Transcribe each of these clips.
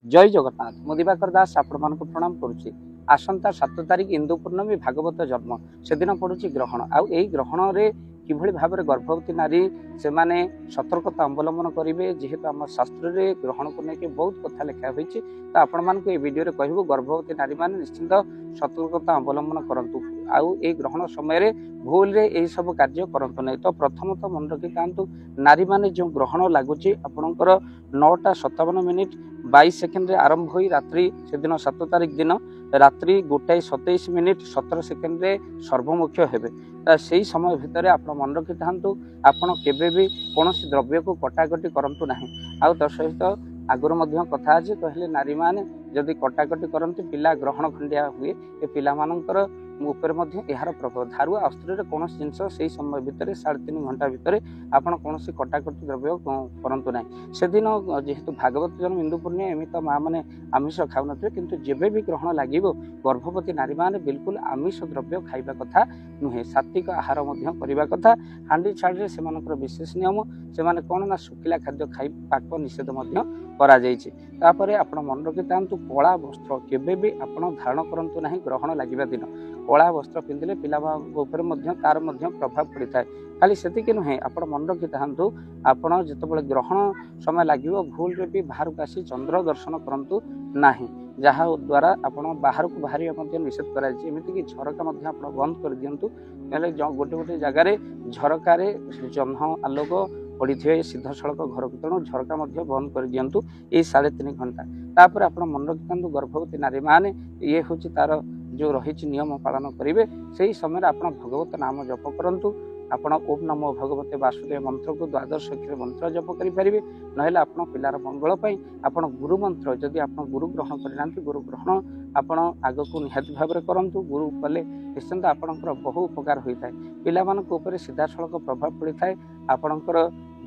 जय जगन्नाथ मु दिवाकर दास आपण प्रणाम करुच्ची। आसंता 7 तारिख इंदु पूर्णमी भागवत जन्म से दिन पड़ुची ग्रहण आई ग्रहण रे किभଳି भाବରେ गर्भवती नारी से माने सतर्कता अवलंबन करेंगे जेहेतु आम शास्त्र रे ग्रहण को लेकिन बहुत कथा लिखा हुई तो आपण मानक वीडियो रे कहबो गर्भवती नारी माने निश्चिंत सतर्कता अवलंबन करंतु आउ ए ग्रहण समय रे भूल रे ए सब कार्य करंतु नहीं। तो प्रथमतः मन रखि थांतु नारी माने जो ग्रहण लागुची आपणकर 9:57 22 सेकेंड रे आरंभ होई रात्रि से दिन 7 तारिख दिन रात्रि 1:27 17 सेकेंड रे सर्वमुख्य हेबे। से समय भितर आप मन रखि था आपड़ केबे भी कौन द्रव्य को कटाकटी करंतु नहीं। आउ तो सहित आगुरी कथा अच्छे कहले नारी माने जदि कटाकटी करती पिला ग्रहण खंडिया हुए ए पिला मानकर ऊपर यार प्रभाव धारुआ अस्त्र कौन जिनस से समय भितर 3.5 घंटा भितर आपड़ कौन कटाकटी द्रव्य करंतु ना। से दिन जेहेतु भागवत जन्म इंदु पूर्णिमा एमि तो माँ मैंने आमिष खाऊ नथिबे किंतु जेबे भी ग्रहण लागिबो गर्भवती नारी माने बिल्कुल आमिष द्रव्य खाइबा कथा नुहे सात्विक आहार करने कथा। हांडी छाड़ी से विशेष नियम से माने कौन ना शुखिला खाद्य खाई पाक निषेध करा जाइछि। तापरे आपण मन रखि थांतु कला वस्त्र केबे भी आपण धारण करंतु नाही ग्रहण लागिबा दिन कला वस्त्र पिंधिले पिला ऊपर तार प्रभाव पड़ता है। खाली सेतिक नुहे आपण मन रखि थांतु आपण जेतेबेले ग्रहण समय लागिबो भूल रे भी बाहर को आसी चंद्र दर्शन करंतु नाही जहाँ द्वारा आपण बाहर को बाहर निषेध करा एमती कि झरका आपण बंद कर दिंतु गोटे गोटे जगार झरकार जह्न आलोक पड़ी थे सीधा सड़क घर को तेणु झरका बंद कर दिंतु ये 3.5 घंटा। तापर आप मन रखि था गर्भवती नारी माने ये हूँ तार जो रही नियम पालन करेंगे से समय आप भगवत नाम जप करूँ आपण ओम नमो भगवते वासुदेव मंत्र को 12 अक्षर मंत्र जप करेंगे ना आप पिलार मंगल आपण गुरु मंत्र जदि आप गुरु ग्रहण करना गुरु ग्रहण आपण आग को निहाती भाव में करूँ गुरु कले निश्चिंत आपणकर बहु उपकार होता है। पिला ऊपर सीधा सड़क प्रभाव पड़ता है आपणकर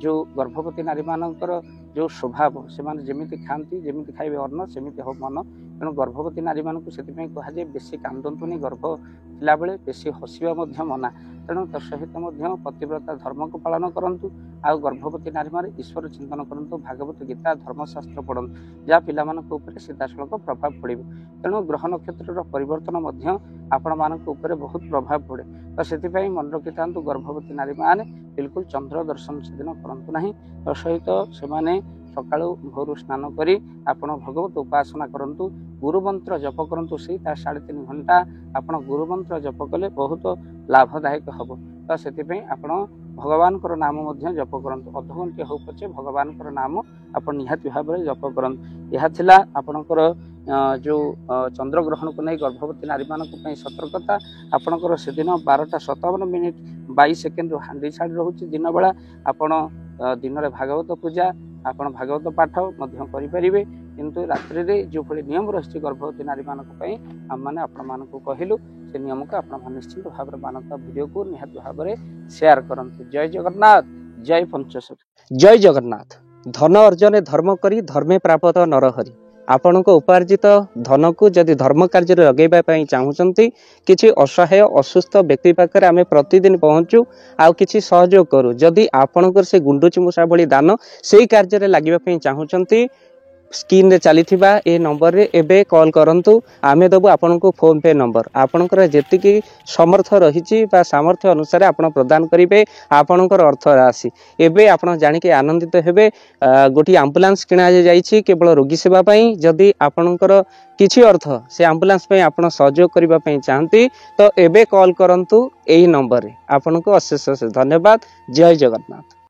जो गर्भवती नारी मानकर जो स्वभाव से जमी खाती जमी खाइबे अन्न सेमती हो मन तेणु गर्भवती नारी मानक से कहुए बेसी कांदतुनि गर्भ थिला बेले बेसी हसिबा मना तेणु तत्सहित पतिव्रता धर्म को पालन करूँ आ गर्भवती नारी मारे ईश्वर चिंतन करूँ भागवत गीता धर्मशास्त्र पढ़ु जहाँ पिला सीधा सड़क प्रभाव पड़े तेणु ग्रह नक्षत्र परिवर्तन आपण मानक ऊपर बहुत प्रभाव पड़े। तो से मन रखि था गर्भवती नारी माने बिल्कुल चंद्र दर्शन से दिन करंतु नहीं। तत्सहित से सकाळु भोरु स्नान करी आपण भगवत उपासना करंतु गुरु मंत्र जप करंतु से 3.5 घंटा आपण गुरु मंत्र जप कले बहुत लाभदायक हम। तो से भगवान नाम जप करंतु अध घंटे हो पचे भगवान नाम आपण निहाती भाव में जप करंतु। यह थिला आपणकर जो चंद्र ग्रहण को नहीं गर्भवती नारी मानक सतर्कता आपणकर से दिन 12:57 22 सेकेंड हांडी छाड़ी रोचे दिन बेला आपण दिन में भागवत पूजा आपण भागवत पाठ करें किंतु रात्रि रे जो भली नियम रही गर्भवती नारी मानक आम मैंने आपण मानक कहलु से नियम को आप निश्चित भाव में मानता वीडियो को निहाती भाव में शेयर करंतु। जय जगन्नाथ जय पंचशती जय जगन्नाथ। धन अर्जन धर्म करी धर्मे प्राप्त नरहरि आपण उपार्जित धन को जदि धर्म कार्य लगेगा चाहूँगी किसी असहाय असुस्थ व्यक्ति पाखे आम प्रतिदिन पहुँचू आउ किसी सहयोग करूँ जदि आपणकर से गुंडुची मूषा भली दान से कार्य लगे चाहूँगी स्क्रीन रे चली ए नंबर रे एबे कॉल करंतु आमे दबु आपन को फोन पे नंबर आपनकर जेतिकी समर्थ रहिछि बा सामर्थ्य अनुसार आपन प्रदान करिवे आपनकर अर्थ राशि एबे आपन जानि के आनंदित हेबे। गोटी एम्बुलेंस किना जाइछि केवल रोगी सेवा पई जदि आपनकर किछि अर्थ से एम्बुलेंस पई आपन सहयोग करिबा पई चाहंती तो एबे कॉल करंतु एही नंबर रे आपन को अशेष धन्यवाद। जय जगन्नाथ।